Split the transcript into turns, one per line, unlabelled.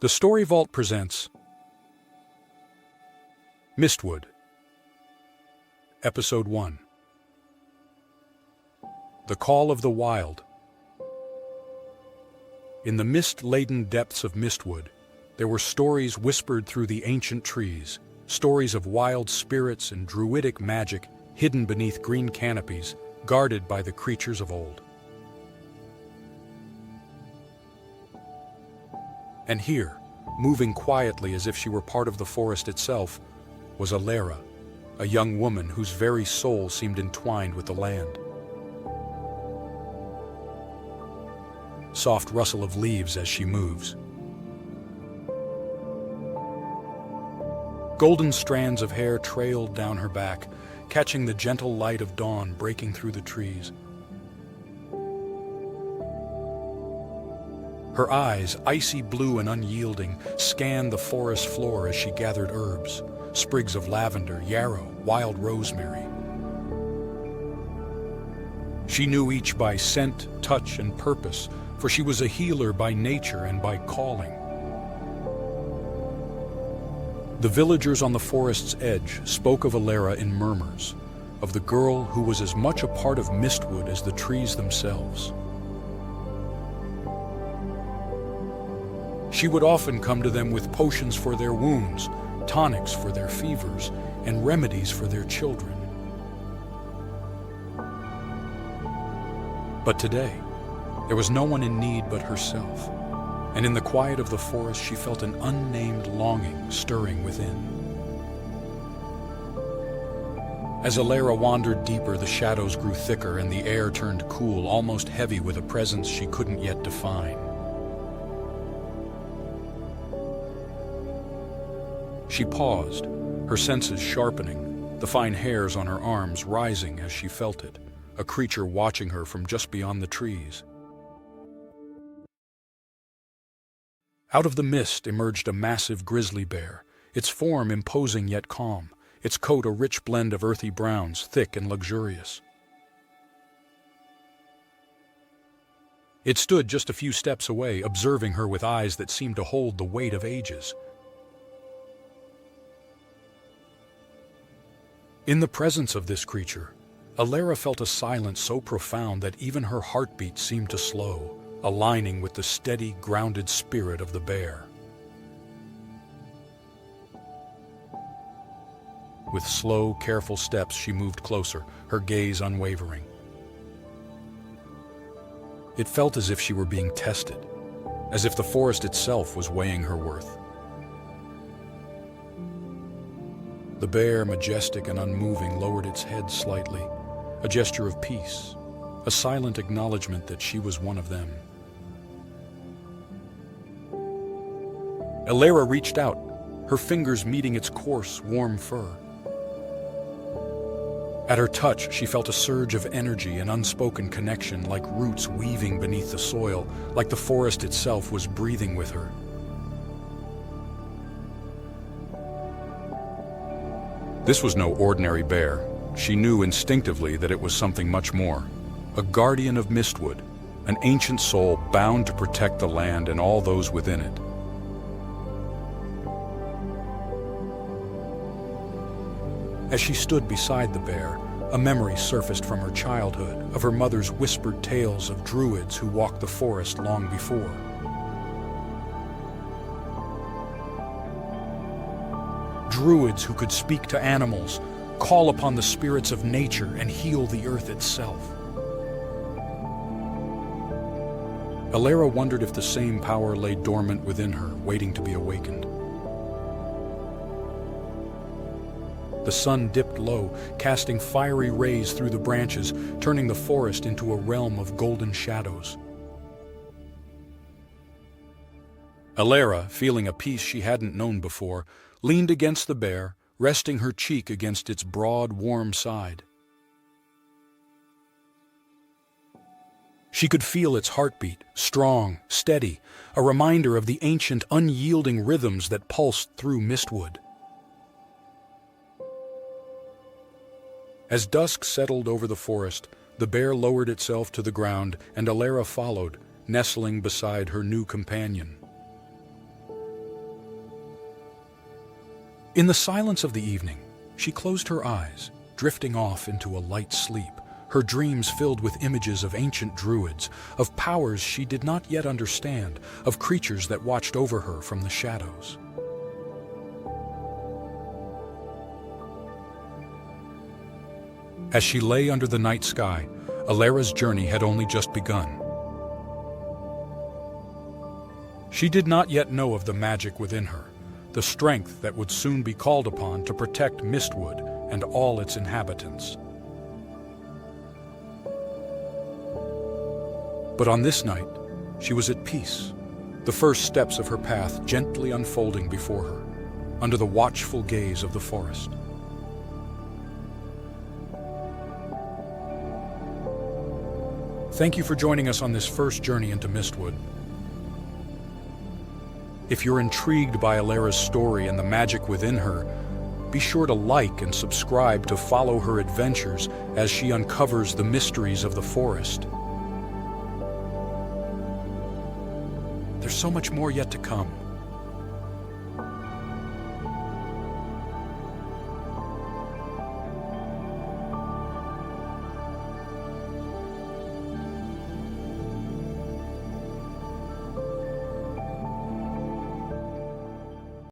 The Story Vault presents Mystwood, Episode 1. The Call of the Wild. In the mist-laden depths of Mystwood, there were stories whispered through the ancient trees, stories of wild spirits and druidic magic hidden beneath green canopies, guarded by the creatures of old. And here, moving quietly as if she were part of the forest itself, was Elera, a young woman whose very soul seemed entwined with the land. Soft rustle of leaves as she moves. Golden strands of hair trailed down her back, catching the gentle light of dawn breaking through the trees. Her eyes, icy blue and unyielding, scanned the forest floor as she gathered herbs, sprigs of lavender, yarrow, wild rosemary. She knew each by scent, touch, and purpose, for she was a healer by nature and by calling. The villagers on the forest's edge spoke of Elera in murmurs, of the girl who was as much a part of Mystwood as the trees themselves. She would often come to them with potions for their wounds, tonics for their fevers, and remedies for their children. But today, there was no one in need but herself, and in the quiet of the forest she felt an unnamed longing stirring within. As Elera wandered deeper, the shadows grew thicker and the air turned cool, almost heavy with a presence she couldn't yet define. She paused, her senses sharpening, the fine hairs on her arms rising as she felt it, a creature watching her from just beyond the trees. Out of the mist emerged a massive grizzly bear, its form imposing yet calm, its coat a rich blend of earthy browns, thick and luxurious. It stood just a few steps away, observing her with eyes that seemed to hold the weight of ages. In the presence of this creature, Elera felt a silence so profound that even her heartbeat seemed to slow, aligning with the steady, grounded spirit of the bear. With slow, careful steps, she moved closer, her gaze unwavering. It felt as if she were being tested, as if the forest itself was weighing her worth. The bear, majestic and unmoving, lowered its head slightly, a gesture of peace, a silent acknowledgement that she was one of them. Elera reached out, her fingers meeting its coarse, warm fur. At her touch, she felt a surge of energy, an unspoken connection, like roots weaving beneath the soil, like the forest itself was breathing with her. This was no ordinary bear. She knew instinctively that it was something much more. A guardian of Mystwood, an ancient soul bound to protect the land and all those within it. As she stood beside the bear, a memory surfaced from her childhood of her mother's whispered tales of druids who walked the forest long before. Druids who could speak to animals, call upon the spirits of nature, and heal the earth itself. Elera wondered if the same power lay dormant within her, waiting to be awakened. The sun dipped low, casting fiery rays through the branches, turning the forest into a realm of golden shadows. Elera, feeling a peace she hadn't known before, leaned against the bear, resting her cheek against its broad, warm side. She could feel its heartbeat, strong, steady, a reminder of the ancient, unyielding rhythms that pulsed through Mystwood. As dusk settled over the forest, the bear lowered itself to the ground, and Elera followed, nestling beside her new companion. In the silence of the evening, she closed her eyes, drifting off into a light sleep, her dreams filled with images of ancient druids, of powers she did not yet understand, of creatures that watched over her from the shadows. As she lay under the night sky, Elera's journey had only just begun. She did not yet know of the magic within her, the strength that would soon be called upon to protect Mystwood and all its inhabitants. But on this night, she was at peace, the first steps of her path gently unfolding before her, under the watchful gaze of the forest. Thank you for joining us on this first journey into Mystwood. If you're intrigued by Elera's story and the magic within her, be sure to like and subscribe to follow her adventures as she uncovers the mysteries of the forest. There's so much more yet to come.